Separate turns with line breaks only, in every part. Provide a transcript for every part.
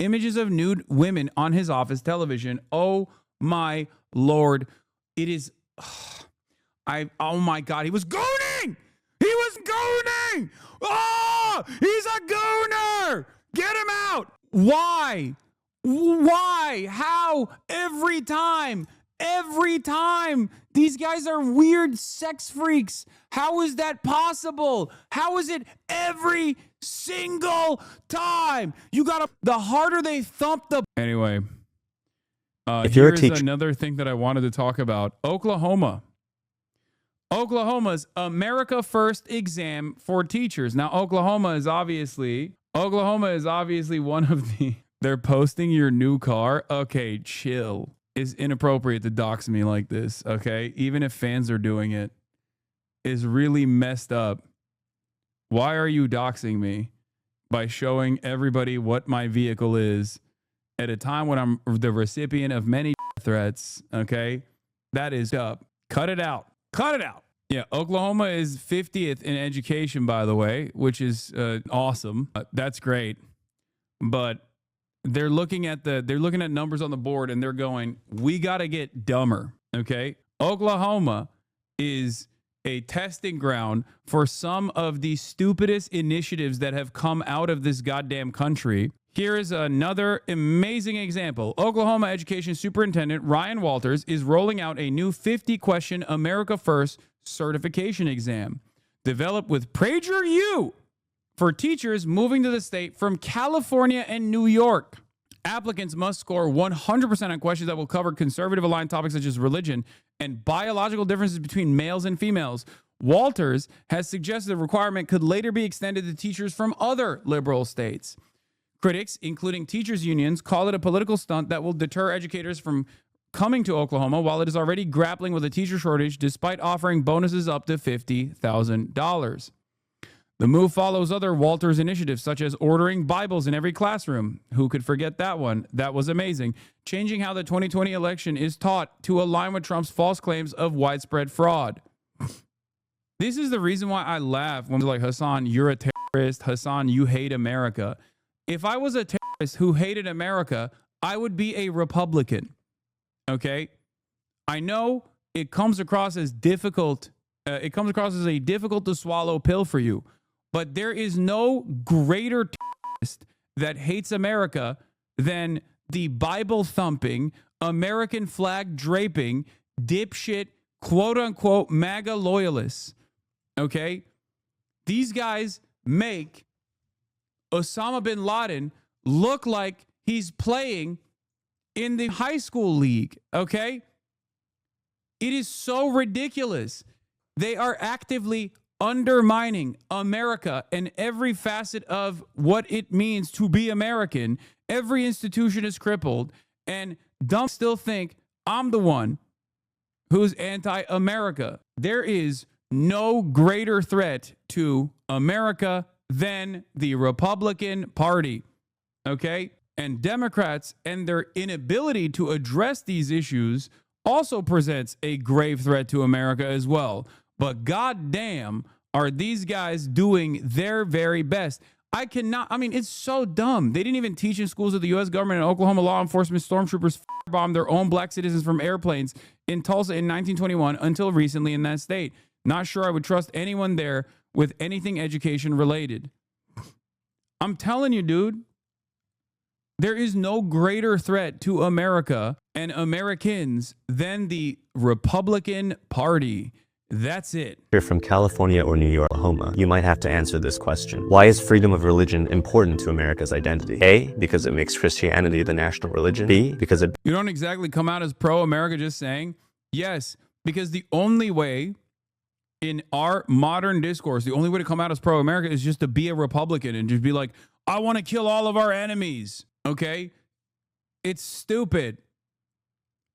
images of nude women on his office television. Oh my Lord. It is, oh my God, he was gooning! He was gooning! Oh, he's a gooner! Get him out! Why? Why? How? Every time. These guys are weird sex freaks. How is that possible? How is it every single time? The harder they thump the... Anyway,
if you're a
here's
teacher,
another thing that I wanted to talk about. Oklahoma's America First exam for teachers. Now, Oklahoma is obviously one of the... They're posting your new car. Okay, chill. It's inappropriate to dox me like this, okay? Even if fans are doing it, is really messed up. Why are you doxing me by showing everybody what my vehicle is at a time when I'm the recipient of many threats, okay? That is up. Cut it out. Cut it out. Yeah, Oklahoma is 50th in education, by the way, which is awesome. That's great. But they're looking at numbers on the board and they're going, we got to get dumber, okay? Oklahoma is a testing ground for some of the stupidest initiatives that have come out of this goddamn country. Here is another amazing example. Oklahoma Education Superintendent Ryan Walters is rolling out a new 50-question America First certification exam developed with PragerU for teachers moving to the state from California and New York. Applicants must score 100% on questions that will cover conservative-aligned topics such as religion and biological differences between males and females. Walters has suggested the requirement could later be extended to teachers from other liberal states. Critics, including teachers' unions, call it a political stunt that will deter educators from coming to Oklahoma while it is already grappling with a teacher shortage despite offering bonuses up to $50,000. The move follows other Walters initiatives, such as ordering Bibles in every classroom. Who could forget that one? That was amazing. Changing how the 2020 election is taught to align with Trump's false claims of widespread fraud. This is the reason why I laugh when they're like, Hasan, you're a terrorist. Hasan, you hate America. If I was a terrorist who hated America, I would be a Republican. Okay? I know it comes across as difficult. It comes across as a difficult to swallow pill for you. But there is no greater terrorist that hates America than the Bible thumping, American flag draping, dipshit, quote unquote, MAGA loyalists. Okay? These guys make Osama bin Laden look like he's playing in the high school league. Okay? It is so ridiculous. They are actively undermining America and every facet of what it means to be American. Every institution is crippled, and dumb still think I'm the one who's anti-America. There is no greater threat to America than the Republican Party, okay? And Democrats and their inability to address these issues also presents a grave threat to America as well. But goddamn, are these guys doing their very best. It's so dumb. They didn't even teach in schools of the U.S. government, and Oklahoma law enforcement stormtroopers bombed their own black citizens from airplanes in Tulsa in 1921 until recently in that state. Not sure I would trust anyone there with anything education related. I'm telling you, dude, there is no greater threat to America and Americans than the Republican Party. That's it.
You're from California or New York, Oklahoma, you might have to answer this question. Why is freedom of religion important to America's identity? A, because it makes Christianity the national religion. B, because it...
You don't exactly come out as pro-America just saying, yes, because the only way in our modern discourse, the only way to come out as pro-America is just to be a Republican and just be like, I want to kill all of our enemies, okay? It's stupid.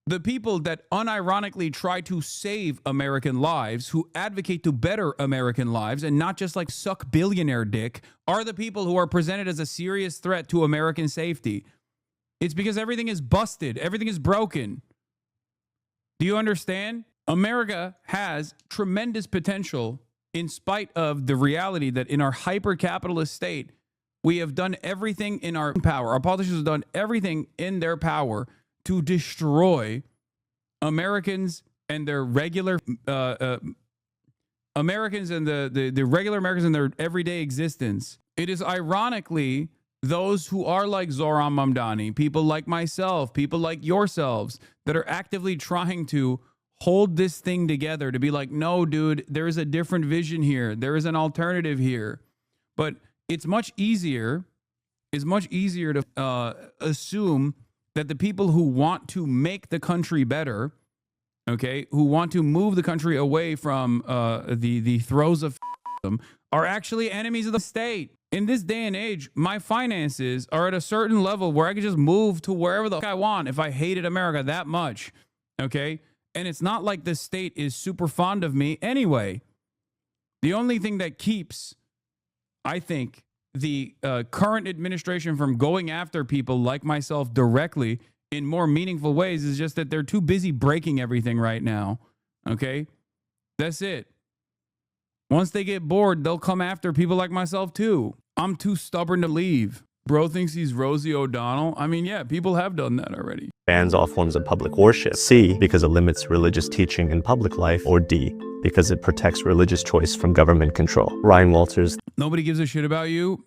The people that unironically try to save American lives, who advocate to better American lives and not just like suck billionaire dick, are the people who are presented as a serious threat to American safety. It's because everything is busted. Everything is broken. Do you understand? America has tremendous potential in spite of the reality that in our hyper-capitalist state, We have done everything in our power. Our politicians have done everything in their power to destroy Americans and their regular Americans and the regular Americans in their everyday existence. It is ironically those who are like Zoran Mamdani, people like myself, people like yourselves, that are actively trying to hold this thing together, to be like, no, dude, there is a different vision here. There is an alternative here. But it's much easier to assume that the people who want to make the country better, okay, who want to move the country away from the throes of them, are actually enemies of the state. In this day and age, my finances are at a certain level where I can just move to wherever the fuck I want if I hated America that much, okay? And it's not like the state is super fond of me anyway. The only thing that keeps, I think, the current administration from going after people like myself directly in more meaningful ways is just that they're too busy breaking everything right now, okay? That's it. Once they get bored, they'll come after people like myself too. I'm too stubborn to leave. Bro thinks he's Rosie O'Donnell. I mean, yeah, people have done that already.
Bans all forms of public worship. C, because it limits religious teaching in public life. Or D, because it protects religious choice from government control. Ryan Walters.
Nobody gives a shit about you.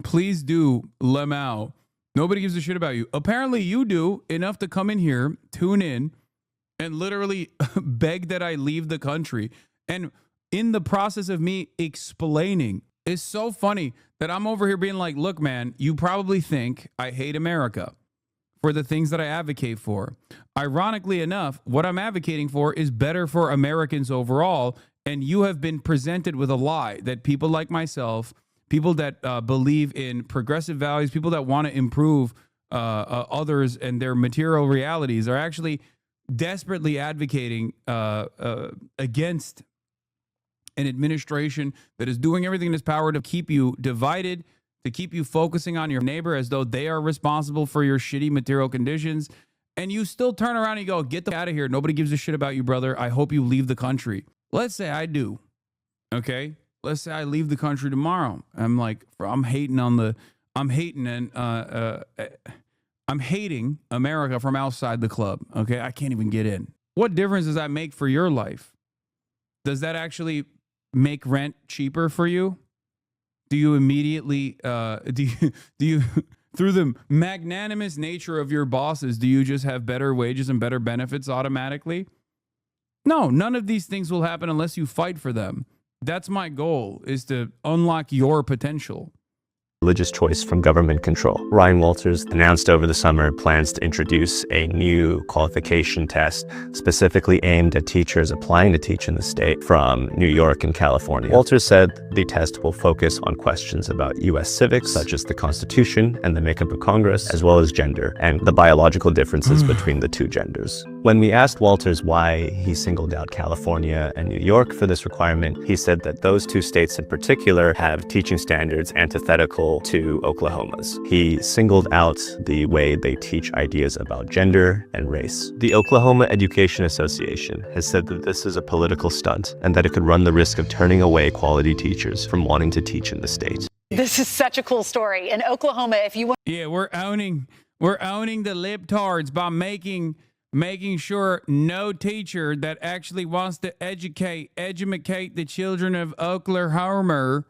Please do, Lemao. Nobody gives a shit about you. Apparently you do, enough to come in here, tune in, and literally beg that I leave the country. And in the process of me explaining, it's so funny that I'm over here being like, look, man, you probably think I hate America for the things that I advocate for. Ironically enough, what I'm advocating for is better for Americans overall. And you have been presented with a lie that people like myself, people that believe in progressive values, people that want to improve others and their material realities, are actually desperately advocating against an administration that is doing everything in its power to keep you divided, to keep you focusing on your neighbor as though they are responsible for your shitty material conditions. And you still turn around and you go, get the out of here. Nobody gives a shit about you, brother. I hope you leave the country. Let's say I do. Okay. Let's say I leave the country tomorrow. I'm like, I'm hating America from outside the club. Okay. I can't even get in. What difference does that make for your life? Does that actually make rent cheaper for you? Do you immediately, do you through the magnanimous nature of your bosses, do you just have better wages and better benefits automatically? No, none of these things will happen unless you fight for them. That's my goal, is to unlock your potential.
Religious choice from government control. Ryan Walters announced over the summer plans to introduce a new qualification test specifically aimed at teachers applying to teach in the state from New York and California. Walters said the test will focus on questions about U.S. civics, such as the Constitution and the makeup of Congress, as well as gender and the biological differences between the two genders. When we asked Walters why he singled out California and New York for this requirement, he said that those two states in particular have teaching standards antithetical to Oklahoma's. He singled out the way they teach ideas about gender and race. The Oklahoma Education Association has said that this is a political stunt and that it could run the risk of turning away quality teachers from wanting to teach in the state.
This is such a cool story. In Oklahoma, if you want...
Yeah, we're owning the libtards by making sure no teacher that actually wants to educate the children of Oklahoma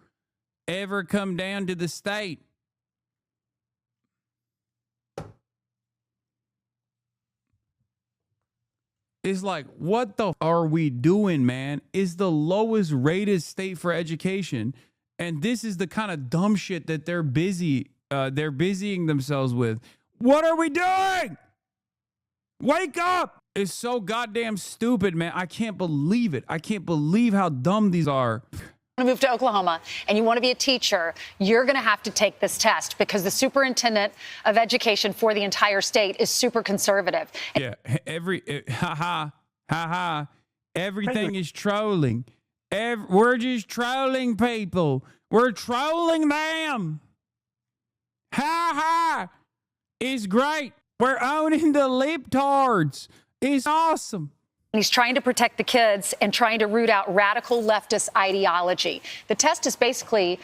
ever come down to the state. It's like, what the are we doing, man? It's the lowest rated state for education. And this is the kind of dumb shit that they're busying themselves with. What are we doing? Wake up! It's so goddamn stupid, man. I can't believe it. I can't believe how dumb these are.
To move to Oklahoma and you want to be a teacher, you're going to have to take this test because the superintendent of education for the entire state is super conservative.
Yeah, everything is trolling. We're just trolling people. We're trolling them. It's great. We're owning the libtards. It's awesome.
He's trying to protect the kids and trying to root out radical leftist ideology. The test is basically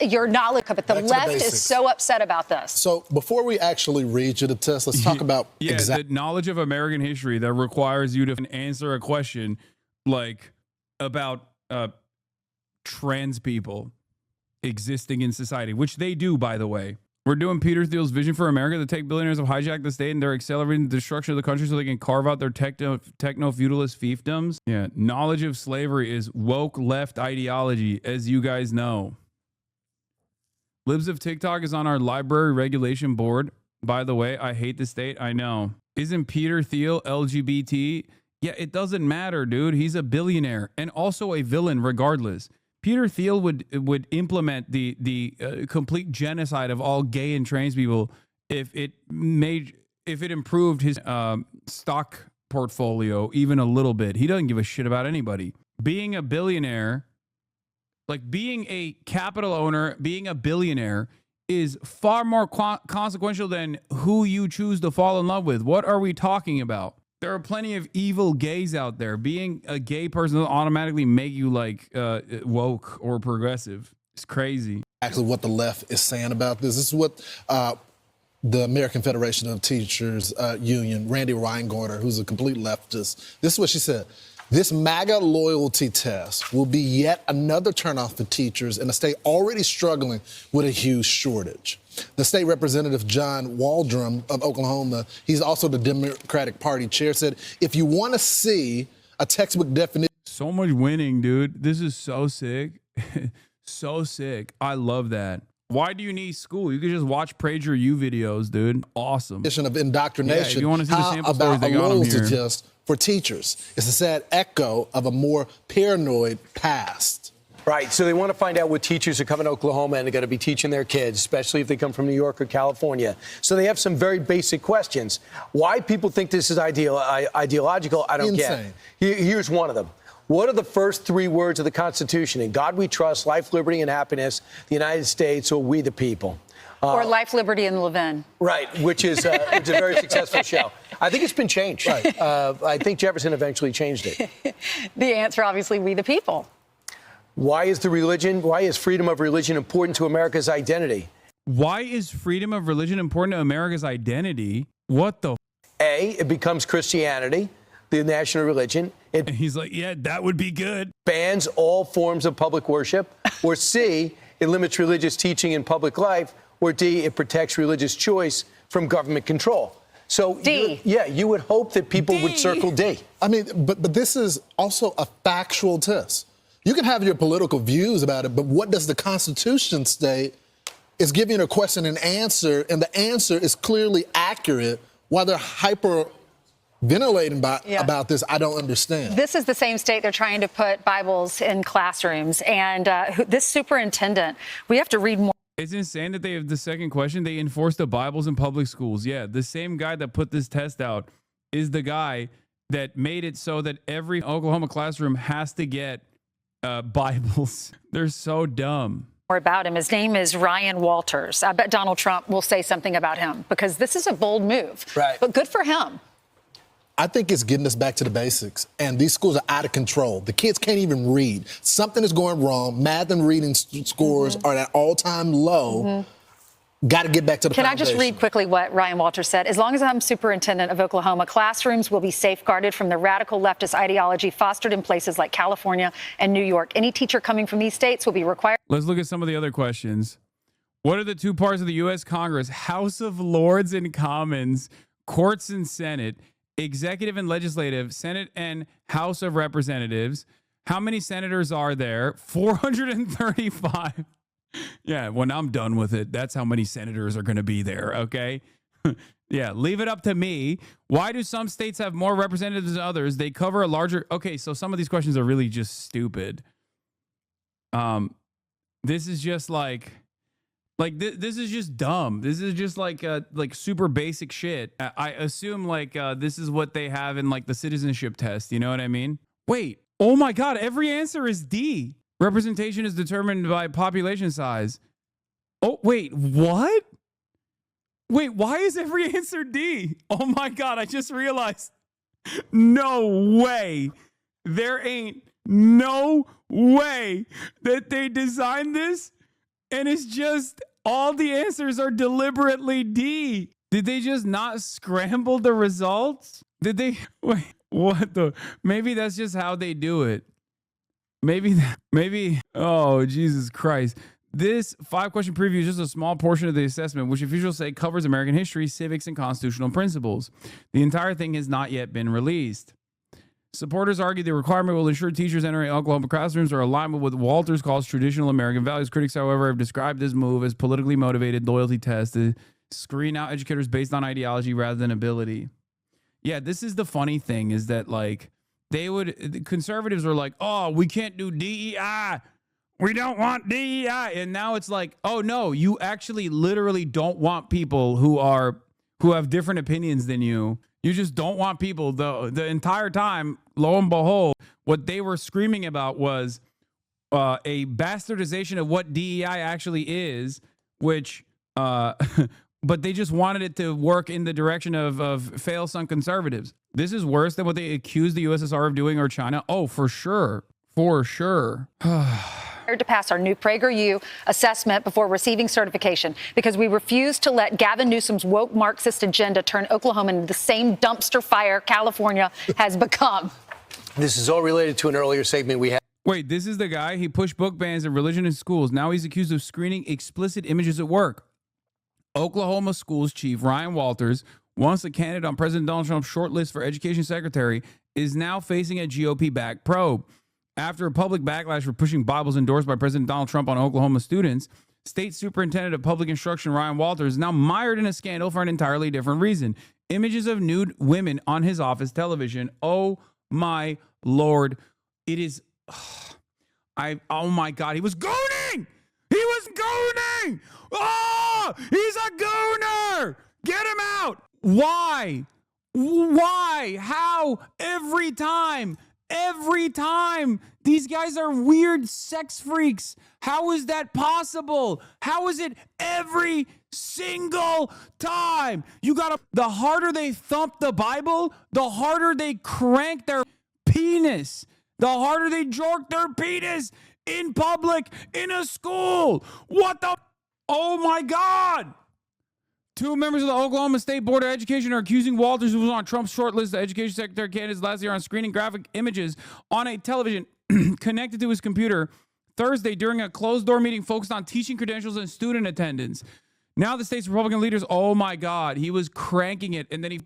your knowledge of it. The left is so upset about this.
So before we actually read you the test, let's talk about
the knowledge of American history that requires you to answer a question like about trans people existing in society, which they do, by the way. We're doing Peter Thiel's vision for America to take billionaires have hijacked the state and they're accelerating the destruction of the country so they can carve out their techno-feudalist fiefdoms. Yeah, knowledge of slavery is woke left ideology, as you guys know. Libs of TikTok is on our library regulation board. By the way, I hate the state. I know. Isn't Peter Thiel LGBT? Yeah, it doesn't matter, dude. He's a billionaire and also a villain regardless. Peter Thiel would implement the complete genocide of all gay and trans people if it improved his stock portfolio even a little bit. He doesn't give a shit about anybody. Being a billionaire, like being a capital owner, being a billionaire is far more consequential than who you choose to fall in love with. What are we talking about? There are plenty of evil gays out there. Being a gay person doesn't automatically make you like woke or progressive. It's crazy.
Actually, what the left is saying about this. This is what the American Federation of Teachers Union, Randy Reingorter, who's a complete leftist. This is what she said. This MAGA loyalty test will be yet another turnoff for teachers in a state already struggling with a huge shortage. The state representative, John Waldrum of Oklahoma, he's also the Democratic Party chair, said, if you want to see a textbook definition.
So much winning, dude. This is so sick. So sick. I love that. Why do you need school? You can just watch PragerU videos, dude. Awesome.
Of indoctrination.
Yeah, if you want to see the sample stories, they got them here.
Test for teachers. It's a sad echo of a more paranoid past.
Right. So they want to find out what teachers are coming to Oklahoma and are going to be teaching their kids, especially if they come from New York or California. So they have some very basic questions. Why people think this is ideological, I don't get. Here's one of them. What are the first three words of the Constitution? In God we trust, life, liberty, and happiness, the United States, or we the people.
Or Life, Liberty, and Levin.
Right, which is it's a very successful show. I think it's been changed. Right. I think Jefferson eventually changed it.
The answer, obviously, we the people.
Why is freedom of religion important to America's identity?
Why is freedom of religion important to America's identity? What the?
A, it becomes Christianity, the national religion.
And he's like, yeah, that would be good.
Bans all forms of public worship. Or C, it limits religious teaching in public life. Or D, it protects religious choice from government control. So,
D.
You would hope that people would circle D.
I mean, but this is also a factual test. You can have your political views about it, but what does the Constitution state is giving a question and answer, and the answer is clearly accurate. Why they're hyper-ventilating about this, I don't understand.
This is the same state they're trying to put Bibles in classrooms. And this superintendent, we have to read more.
It's insane that they have the second question. They enforce the Bibles in public schools. Yeah, the same guy that put this test out is the guy that made it so that every Oklahoma classroom has to get Bibles. They're so dumb.
More about him. His name is Ryan Walters. I bet Donald Trump will say something about him because this is a bold move.
Right.
But good for him.
I think it's getting us back to the basics. And these schools are out of control. The kids can't even read. Something is going wrong. Math and reading scores are at all-time low. Got to get back to the
foundation.
Can I
just read quickly what Ryan Walters said? As long as I'm superintendent of Oklahoma, classrooms will be safeguarded from the radical leftist ideology fostered in places like California and New York. Any teacher coming from these states will be required.
Let's look at some of the other questions. What are the two parts of the U.S. Congress? House of Lords and Commons, courts and Senate, executive and legislative, Senate and House of Representatives. How many senators are there? 435. Yeah, when I'm done with it, that's how many senators are going to be there, okay? Yeah, leave it up to me. Why do some states have more representatives than others? They cover a larger... Okay, so some of these questions are really just stupid. This is just like this is just dumb. This is just like super basic shit. I assume this is what they have in like the citizenship test. You know what I mean? Wait. Oh my God. Every answer is D. Representation is determined by population size. Oh, wait. What? Wait, why is every answer D? Oh my God. I just realized No way. There ain't no way that they designed this and it's just all the answers are deliberately D. Did they just not scramble the results? Did they? Wait, what the? Maybe that's just how they do it. Maybe, oh, Jesus Christ. This 5-question preview is just a small portion of the assessment, which officials say covers American history, civics, and constitutional principles. The entire thing has not yet been released. Supporters argue the requirement will ensure teachers entering Oklahoma classrooms are aligned with what Walters calls traditional American values. Critics, however, have described this move as politically motivated loyalty test to screen out educators based on ideology rather than ability. Yeah, this is the funny thing is that, like, the conservatives were like, oh, we can't do DEI. We don't want DEI. And now it's like, oh, no, you actually literally don't want people who have different opinions than you. You just don't want people. The entire time, lo and behold, what they were screaming about was a bastardization of what DEI actually is, which, but they just wanted it to work in the direction of fail-some conservatives. This is worse than what they accused the USSR of doing or China. Oh, for sure. For sure.
To pass our new PragerU assessment before receiving certification because we refuse to let Gavin Newsom's woke Marxist agenda turn Oklahoma into the same dumpster fire California has become.
This is all related to an earlier segment we had.
Wait, this is the guy? He pushed book bans and religion in schools. Now he's accused of screening explicit images at work. Oklahoma schools chief Ryan Walters, once a candidate on President Donald Trump's short list for education secretary, is now facing a GOP-backed probe. After a public backlash for pushing Bibles endorsed by President Donald Trump on Oklahoma students, State Superintendent of Public Instruction Ryan Walters is now mired in a scandal for an entirely different reason. Images of nude women on his office television. Oh my Lord. It is... oh my God. He was gooning! He was gooning! Oh! He's a gooner! Get him out! Why? Why? How? Every time. These guys are weird sex freaks. How is that possible? How is it every single time? The harder they thump the Bible, the harder they crank their penis. The harder they jork their penis in public, in a school. What the? Oh my God. 2 members of the Oklahoma State Board of Education are accusing Walters, who was on Trump's short list of education secretary candidates last year, on screening graphic images on a television connected to his computer Thursday during a closed-door meeting focused on teaching credentials and student attendance. Now the state's Republican leaders, oh my God, he was cranking it, and then he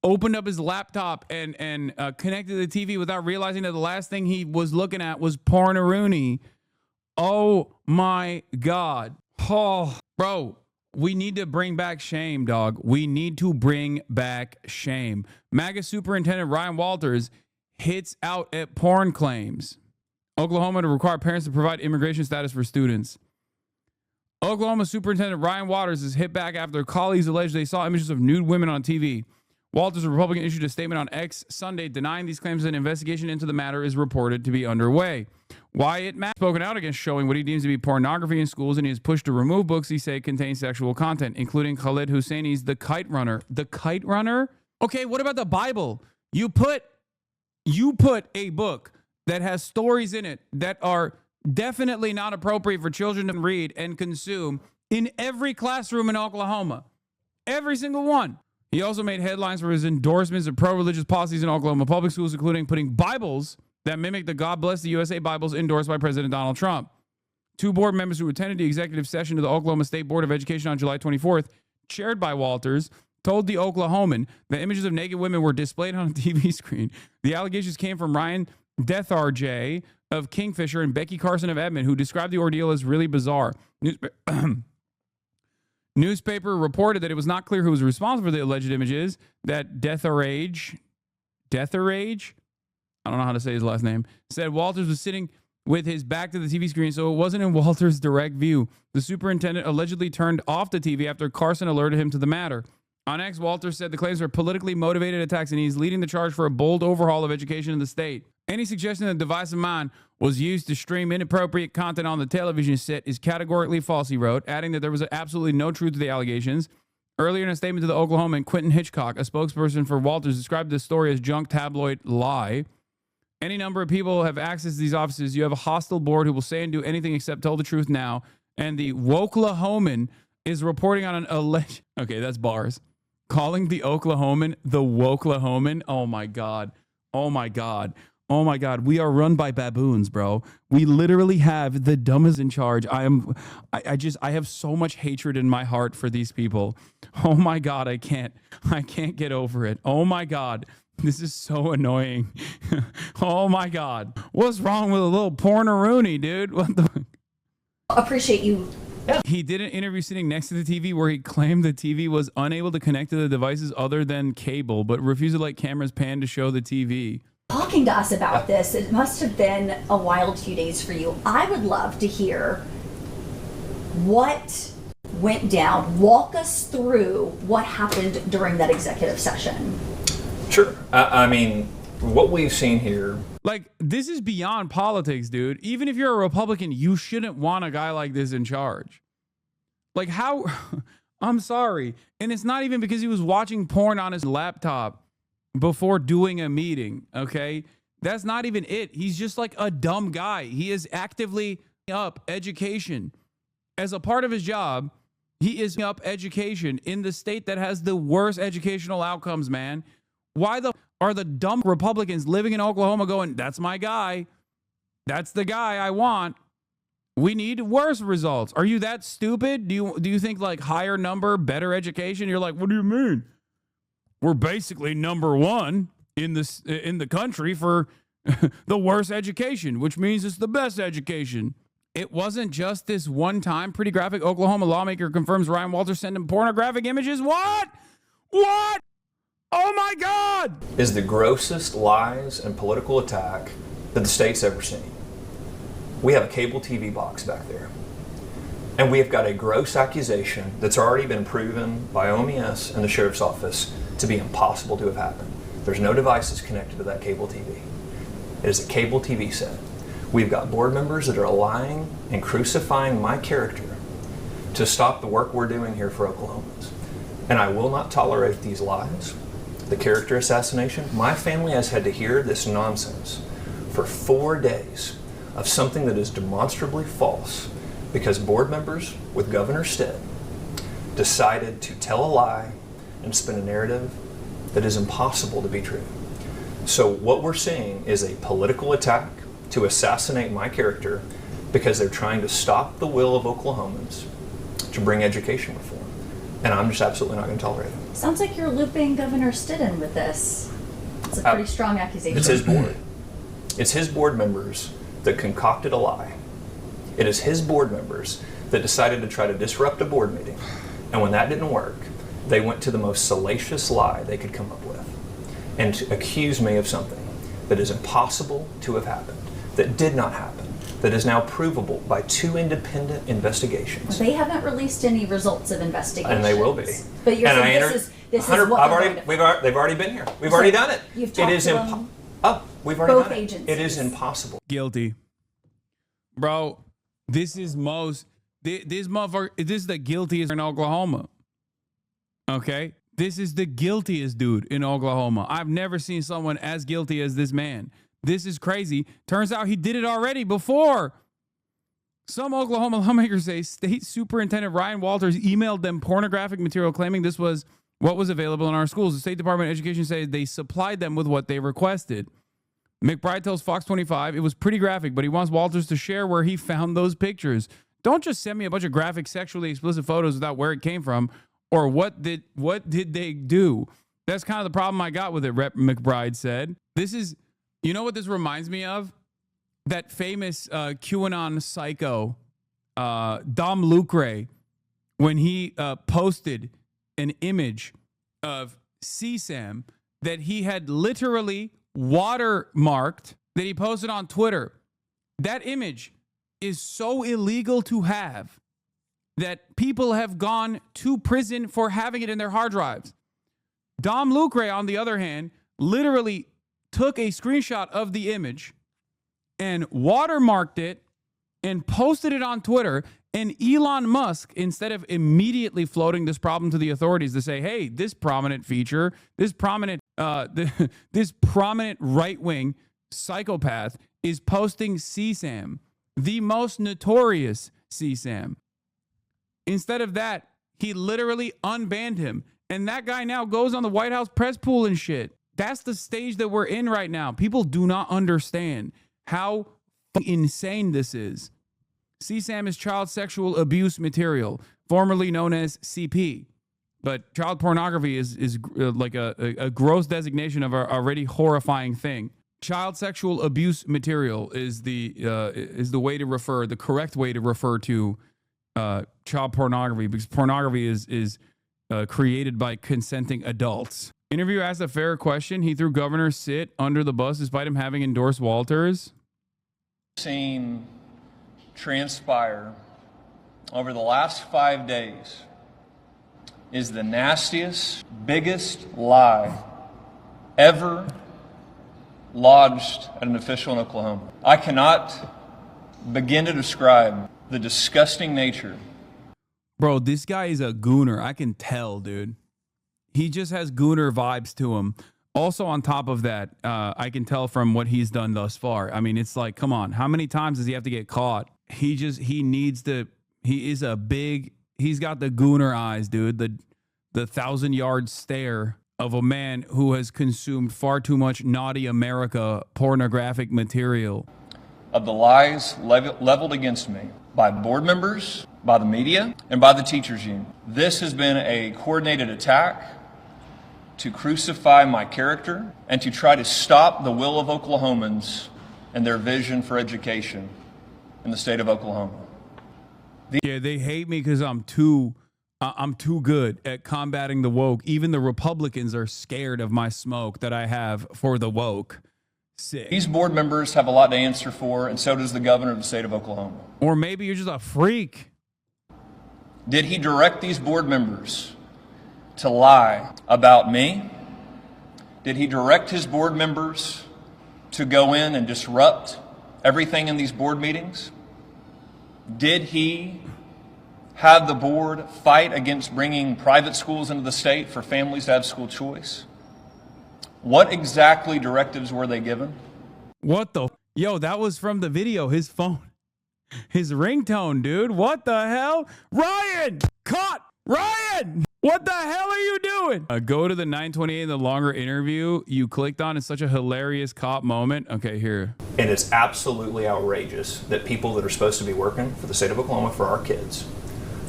opened up his laptop and connected the TV without realizing that the last thing he was looking at was porn-a-rooney. Oh my God. Oh, bro. We need to bring back shame, dog. We need to bring back shame. MAGA Superintendent Ryan Walters hits out at porn claims. Oklahoma to require parents to provide immigration status for students. Oklahoma Superintendent Ryan Walters is hit back after colleagues alleged they saw images of nude women on TV. Walters, a Republican, issued a statement on X Sunday denying these claims. An investigation into the matter is reported to be underway. Wyatt Mack spoken out against showing what he deems to be pornography in schools, and he has pushed to remove books he say contain sexual content, including Khalid Hosseini's The Kite Runner. The Kite Runner? Okay, what about the Bible? You put a book that has stories in it that are definitely not appropriate for children to read and consume in every classroom in Oklahoma. Every single one. He also made headlines for his endorsements of pro-religious policies in Oklahoma public schools, including putting Bibles that mimic the God Bless the USA Bibles endorsed by President Donald Trump. 2 board members who attended the executive session of the Oklahoma State Board of Education on July 24th, chaired by Walters, told the Oklahoman that images of naked women were displayed on a TV screen. The allegations came from Ryan Detharjay of Kingfisher and Becky Carson of Edmond, who described the ordeal as really bizarre. Newspaper reported that it was not clear who was responsible for the alleged images, that Detharjay, I don't know how to say his last name, said Walters was sitting with his back to the TV screen, so it wasn't in Walters' direct view. The superintendent allegedly turned off the TV after Carson alerted him to the matter. On X, Walters said the claims are politically motivated attacks, and he's leading the charge for a bold overhaul of education in the state. Any suggestion that the device of mine was used to stream inappropriate content on the television set is categorically false, he wrote, adding that there was absolutely no truth to the allegations. Earlier in a statement to the Oklahoman, Quentin Hitchcock, a spokesperson for Walters, described this story as junk tabloid lie. Any number of people have access to these offices. You have a hostile board who will say and do anything except tell the truth now. And the Woklahoman is reporting on an alleged... Okay, that's bars. Calling the Oklahoman the Woklahoman. Oh, my God. Oh, my God. Oh, my God. We are run by baboons, bro. We literally have the dumbest in charge. I have so much hatred in my heart for these people. Oh, my God. I can't get over it. Oh, my God. This is so annoying. Oh, my God. What's wrong with a little porn-a-rooney, dude? What the...
Appreciate you.
He did an interview sitting next to the TV where he claimed the TV was unable to connect to the devices other than cable, but refused to let cameras pan to show the TV.
Talking to us about this, it must have been a wild few days for you. I would love to hear what went down. Walk us through what happened during that executive session.
Sure. I mean, what we've seen here...
Like, this is beyond politics, dude. Even if you're a Republican, you shouldn't want a guy like this in charge. Like, how... I'm sorry. And it's not even because he was watching porn on his laptop before doing a meeting, okay? That's not even it. He's just like a dumb guy. He is actively up education. As a part of his job, he is up education in the state that has the worst educational outcomes, man. Why are the dumb Republicans living in Oklahoma going, that's my guy. That's the guy I want. We need worse results. Are you that stupid? Do you think like higher number, better education? You're like, what do you mean? We're basically number one in the country for the worst education, which means it's the best education. It wasn't just this one time. Pretty graphic Oklahoma lawmaker confirms Ryan Walters sent him pornographic images. What? What? Oh my God!
Is the grossest lies and political attack that the state's ever seen. We have a cable TV box back there. And we have got a gross accusation that's already been proven by OMS and the sheriff's office to be impossible to have happened. There's no devices connected to that cable TV. It is a cable TV set. We've got board members that are lying and crucifying my character to stop the work we're doing here for Oklahomans. And I will not tolerate these lies, the character assassination. My family has had to hear this nonsense for 4 days of something that is demonstrably false because board members with Governor Stitt decided to tell a lie and spin a narrative that is impossible to be true. So what we're seeing is a political attack to assassinate my character because they're trying to stop the will of Oklahomans to bring education reform. And I'm just absolutely not going to tolerate it.
Sounds like you're looping Governor Stitt in with this. It's a pretty strong accusation.
It's his board. It's his board members that concocted a lie. It is his board members that decided to try to disrupt a board meeting. And when that didn't work, they went to the most salacious lie they could come up with and to accuse me of something that is impossible to have happened, that did not happen, that is now provable by 2 independent investigations.
They haven't released any results of investigations.
And they will be.
But you're saying this is what
they've already been here. We've already done it.
You've talked
it is
to
we've already
both
done it.
agencies.
It is impossible.
Guilty. Bro, this is this motherfucker, this is the guiltiest in Oklahoma. Okay? This is the guiltiest dude in Oklahoma. I've never seen someone as guilty as this man. This is crazy. Turns out he did it already before. Some Oklahoma lawmakers say State Superintendent Ryan Walters emailed them pornographic material claiming this was what was available in our schools. The State Department of Education said they supplied them with what they requested. McBride tells Fox 25 it was pretty graphic, but he wants Walters to share where he found those pictures. Don't just send me a bunch of graphic, sexually explicit photos without where it came from or what did they do. That's kind of the problem I got with it, Rep. McBride said. This is, you know what this reminds me of? That famous QAnon psycho, Dom Lucre, when he posted an image of CSAM that he had literally watermarked, that he posted on Twitter. That image is so illegal to have that people have gone to prison for having it in their hard drives. Dom Lucre, on the other hand, literally took a screenshot of the image and watermarked it and posted it on Twitter And Elon Musk, instead of immediately floating this problem to the authorities to say, hey, this prominent feature, this prominent right-wing psychopath is posting CSAM, the most notorious CSAM. Instead of that, he literally unbanned him. And that guy now goes on the White House press pool and shit. That's the stage that we're in right now. People do not understand how insane this is. CSAM is child sexual abuse material, formerly known as CP. But child pornography is like a gross designation of an already horrifying thing. Child sexual abuse material is the way to refer, the correct way to refer to child pornography, because pornography is created by consenting adults. Interview asked a fair question. He threw Governor Sitt under the bus despite him having endorsed Walters.
Seen transpire over the last 5 days is the nastiest, biggest lie ever lodged at an official in Oklahoma. I cannot begin to describe the disgusting nature.
Bro, this guy is a gooner. I can tell, dude. He just has gooner vibes to him. Also, on top of that, I can tell from what he's done thus far. I mean, it's like, come on, how many times does he have to get caught? He's got the gooner eyes, dude. The 1,000-yard stare of a man who has consumed far too much naughty America pornographic material.
Of the lies leveled against me by board members, by the media, and by the teachers union. This has been a coordinated attack to crucify my character and to try to stop the will of Oklahomans and their vision for education in the state of Oklahoma.
Yeah, they hate me because I'm too good at combating the woke. Even the Republicans are scared of my smoke that I have for the woke. Sick.
These board members have a lot to answer for, and so does the governor of the state of Oklahoma.
Or maybe you're just a freak.
Did he direct these board members to lie about me? Did he direct his board members to go in and disrupt everything in these board meetings? Did he have the board fight against bringing private schools into the state for families to have school choice? What exactly directives were they given?
What the? Yo, that was from the video. His phone. His ringtone, dude. What the hell? Ryan! Caught! Ryan! What the hell are you doing? Go to the 928, the longer interview you clicked on. It's such a hilarious cop moment. Okay, here.
And it's absolutely outrageous that people that are supposed to be working for the state of Oklahoma for our kids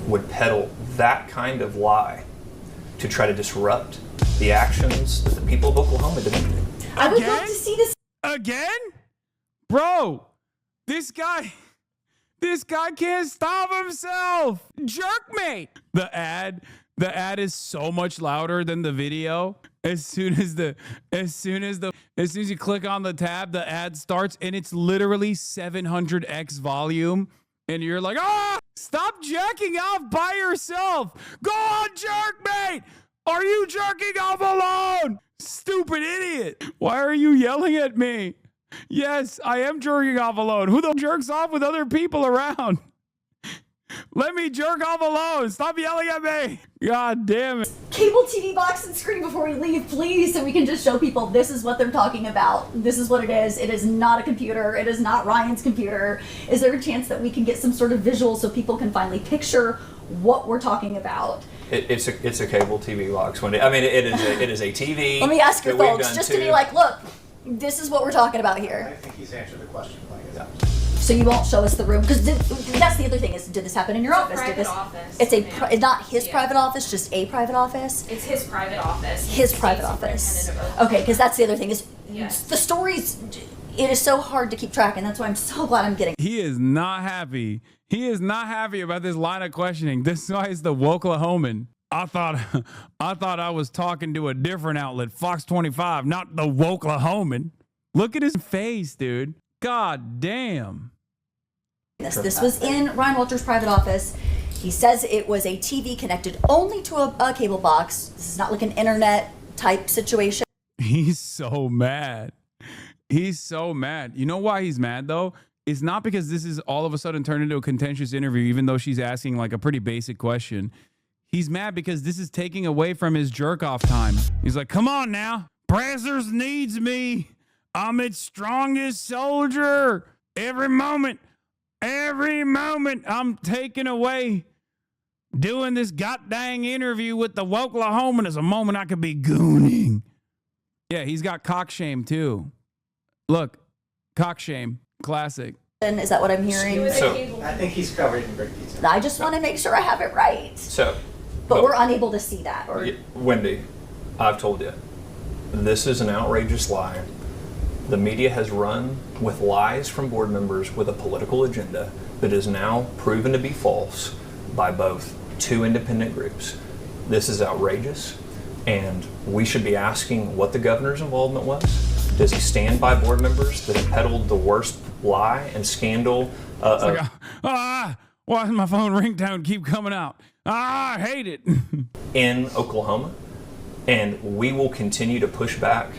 would peddle that kind of lie to try to disrupt the actions that the people of Oklahoma demanded.
I would love to see this
again. Bro, this guy can't stop himself. Jerkmate. The ad is so much louder than the video. As soon as you click on the tab, the ad starts and it's literally 700x volume. And you're like, stop jacking off by yourself. Go on, jerkmate. Are you jerking off alone? Stupid idiot. Why are you yelling at me? Yes, I am jerking off alone. Who the jerks off with other people around? Let me jerk off alone. Stop yelling at me. God damn it.
cable TV box and screen before we leave, please, so we can just show people this is what they're talking about. This is what it is. It is not a computer. It is not Ryan's computer. Is there a chance that we can get some sort of visual so people can finally picture what we're talking about?
It's a cable TV box. It is a TV.
Let me ask your folks, just to be like, look, this is what we're talking about here.
I think he's answered the question.
So you won't show us the room, because that's the other thing is, did this happen in your office? It's it's not his private office, just a private office.
It's his private office.
His private office. Okay, because that's the other thing is, the stories. It is so hard to keep track, and that's why I'm so glad I'm getting.
He is not happy. He is not happy about this line of questioning. This guy is the Woklahoman. I thought I was talking to a different outlet, Fox 25, not the Woklahoman. Look at his face, dude. God damn.
This was in Ryan Walters' private office. He says it was a TV connected only to a cable box. This is not like an internet type situation.
He's so mad. He's so mad. You know why he's mad, though? is not because this is all of a sudden turned into a contentious interview, even though she's asking like a pretty basic question. He's mad because this is taking away from his jerk off time. He's like, come on now. Brazzers needs me. I'm its strongest soldier. Every moment I'm taking away. Doing this goddamn interview with the Woklahoman is a moment I could be gooning. Yeah, he's got cock shame too. Look, cock shame, classic.
And is that what I'm hearing?
So,
I think he's covered in great detail.
I just want to make sure I have it right.
But
we're unable to see that. Or
Wendy, I've told you, this is an outrageous lie. The media has run with lies from board members with a political agenda that is now proven to be false by both two independent groups. This is outrageous, and we should be asking what the governor's involvement was. Does he stand by board members that have peddled the worst lie and scandal?
Why does my phone ringtone keep coming out? I hate it.
In Oklahoma, and we will continue to push back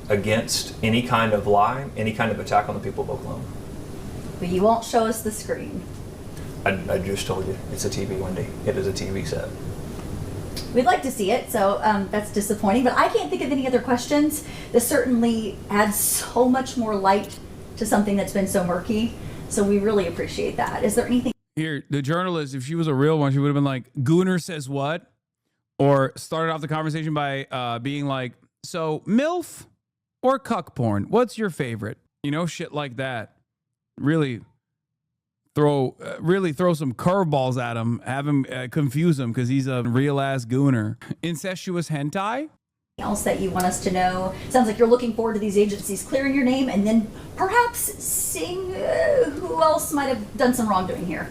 against any kind of lie, any kind of attack on the people of Oklahoma.
But you won't show us the screen.
I just told you, it's a TV, Wendy. It is a TV set.
We'd like to see it, so that's disappointing. But I can't think of any other questions. This certainly adds so much more light to something that's been so murky. So we really appreciate that. Is there anything?
Here, the journalist, if she was a real one, she would have been like, Gooner says what? Or started off the conversation by being like, so MILF or cuck porn? What's your favorite? You know, shit like that. Really throw some curveballs at him, have him confuse him because he's a real ass gooner. Incestuous hentai?
Else that you want us to know? Sounds like you're looking forward to these agencies clearing your name and then perhaps seeing who else might have done some wrongdoing here.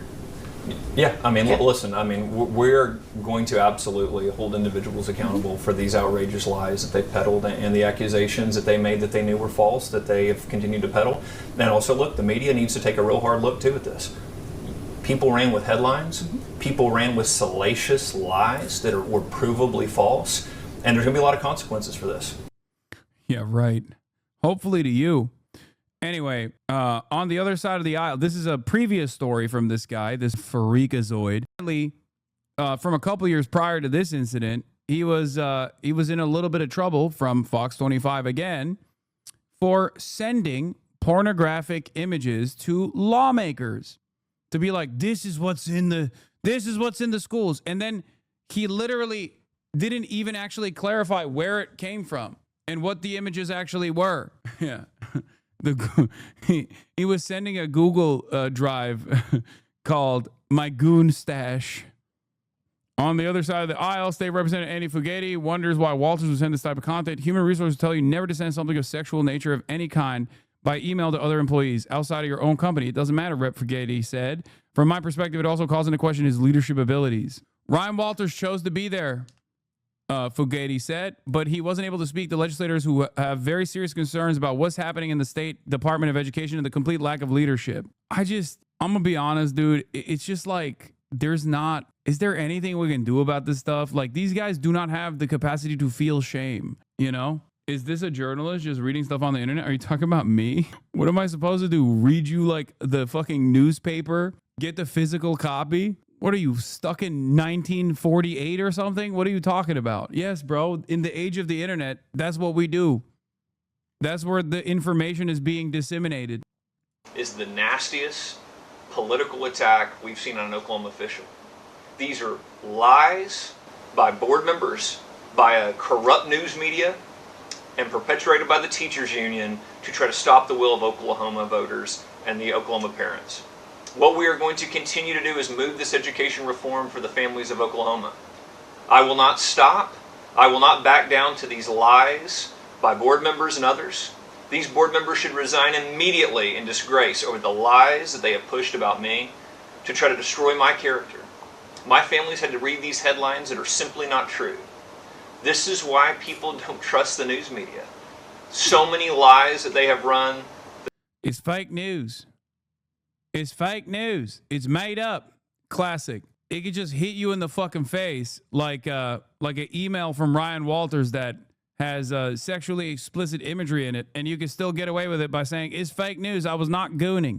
Yeah, I mean, listen, I mean, we're going to absolutely hold individuals accountable for these outrageous lies that they peddled and the accusations that they made that they knew were false, that they have continued to peddle. And also, look, the media needs to take a real hard look, too, at this. People ran with headlines. People ran with salacious lies that were provably false. And there's going to be a lot of consequences for this. Yeah, right. Hopefully to you. Anyway, on the other side of the aisle, this is a previous story from this guy, this freakazoid. From a couple years prior to this incident, he was in a little bit of trouble from Fox 25 again for sending pornographic images to lawmakers to be like, this is what's in the schools. And then he literally didn't even actually clarify where it came from and what the images actually were. Yeah. He was sending a Google Drive called My Goon Stash. On the other side of the aisle, State Representative Andy Fugate wonders why Walters would send this type of content. Human Resources tell you never to send something of sexual nature of any kind by email to other employees outside of your own company. It doesn't matter, Rep. Fugate said. From my perspective, it also calls into question his leadership abilities. Ryan Walters chose to be there, Fugate said, but he wasn't able to speak to legislators who have very serious concerns about what's happening in the State Department of Education and the complete lack of leadership. I'm going to be honest, dude. It's just like, is there anything we can do about this stuff? Like, these guys do not have the capacity to feel shame, you know? Is this a journalist just reading stuff on the internet? Are you talking about me? What am I supposed to do? Read you like the fucking newspaper? Get the physical copy? What are you, stuck in 1948 or something? What are you talking about? Yes, bro. In the age of the internet, that's what we do. That's where the information is being disseminated. Is the nastiest political attack we've seen on an Oklahoma official. These are lies by board members, by a corrupt news media, and perpetuated by the teachers union to try to stop the will of Oklahoma voters and the Oklahoma parents. What we are going to continue to do is move this education reform for the families of Oklahoma. I will not stop. I will not back down to these lies by board members and others. These board members should resign immediately in disgrace over the lies that they have pushed about me to try to destroy my character. My family's had to read these headlines that are simply not true. This is why people don't trust the news media. So many lies that they have run.
It's fake news. It's fake news. It's made up. Classic. It could just hit you in the fucking face like an email from Ryan Walters that has sexually explicit imagery in it, and you can still get away with it by saying, it's fake news. I was not gooning.